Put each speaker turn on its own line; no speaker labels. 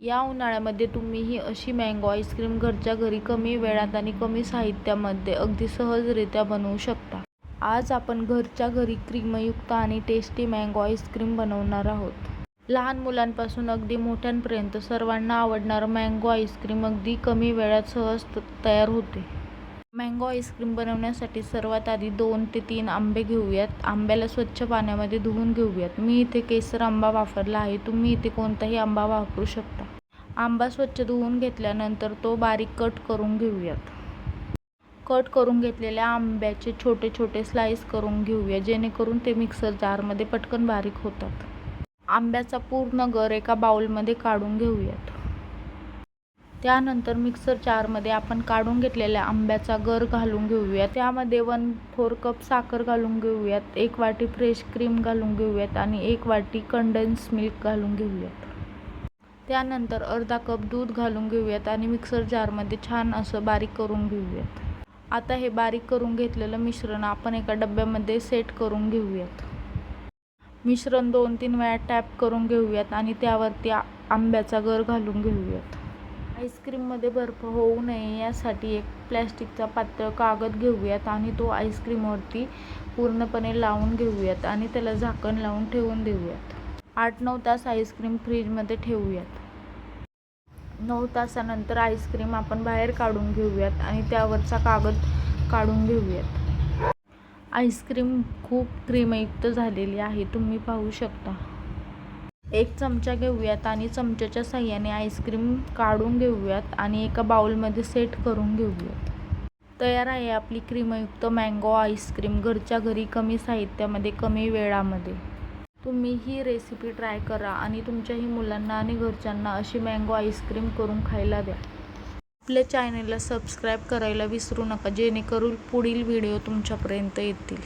या उन्हाळ्यामध्ये तुम्ही ही अशी मँगो आईस्क्रीम घरच्या घरी कमी वेळात आणि कमी साहित्यामध्ये अगदी सहजरित्या बनवू शकता. आज आपण घरच्या घरी क्रीमयुक्त आणि टेस्टी मँगो आईस्क्रीम बनवणार आहोत. लहान मुलांपासून अगदी मोठ्यांपर्यंत सर्वांना आवडणारं मँगो आईस्क्रीम अगदी कमी वेळात सहज तयार होते. मँगो आईस्क्रीम बनवण्यासाठी सर्वात आधी 2 ते 3 आंबे घेऊयात. आंब्याला स्वच्छ पाण्यामध्ये धुवून घेऊयात. मी इथे केसर आंबा वापरला आहे. तुम्ही इथे कोणताही आंबा वापरू शकता. आंबा स्वच्छ धुवून घेतल्यानंतर तो बारीक कट करून घेऊयात. कट करून घेतलेल्या आंब्याचे छोटे छोटे स्लाइस करून घेऊया, जेणेकरून ते मिक्सर जारमध्ये पटकन बारीक होतात. आंब्याचा पूर्ण गर एका बाउलमध्ये काढून घेऊयात. त्यानंतर मिक्सर जारमध्ये आपण काढून घेतलेल्या आंब्याचा गर घालून घेऊयात. त्यामध्ये 1/4 कप साखर घालून घेऊयात, 1 वाटी फ्रेश क्रीम घालून घेऊयात आणि 1 वाटी कंडेन्स मिल्क घालून घेऊयात. त्यानंतर अर्धा कप दूध घालून घेऊयात आणि मिक्सर जारमध्ये छान असं बारीक करून घेऊयात. आता हे बारीक करून घेतलेलं मिश्रण आपण एका डब्यामध्ये सेट करून घेऊयात. मिश्रण 2-3 वेळा टॅप करून घेऊयात आणि त्यावरती आंब्याचा गर घालून घेऊयात. आईस्क्रीममध्ये बर्फ होऊ नये यासाठी एक प्लॅस्टिकचा पातळ कागद घेऊयात आणि तो आईस्क्रीमवरती पूर्णपणे लावून घेऊयात आणि त्याला झाकण लावून ठेवून देऊयात. 8-9 तास आईस्क्रीम फ्रीजमध्ये ठेवूयात. 9 तासानंतर आईस्क्रीम आपण बाहेर काढून घेऊयात आणि त्यावरचा कागद काढून घेऊयात. आईस्क्रीम खूप क्रीमयुक्त झालेली आहे, तुम्ही पाहू शकता. एक चमचा घेऊयात आणि चमच्याच्या साहाय्याने आईस्क्रीम काढून घेऊयात आणि एका बाउलमध्ये सेट करून घेऊयात. तयार आहे आपली क्रीमयुक्त मँगो आईस्क्रीम घरच्या घरी कमी साहित्यामध्ये कमी वेळामध्ये. तुम्ही ही रेसिपी ट्राय करा आणि तुमच्याही मुलांना आणि घरच्यांना अशी मँगो आईस्क्रीम करून खायला द्या. आपल्या चॅनलला सबस्क्राईब करायला विसरू नका, जेणेकरून पुढील व्हिडिओ तुमच्यापर्यंत येतील.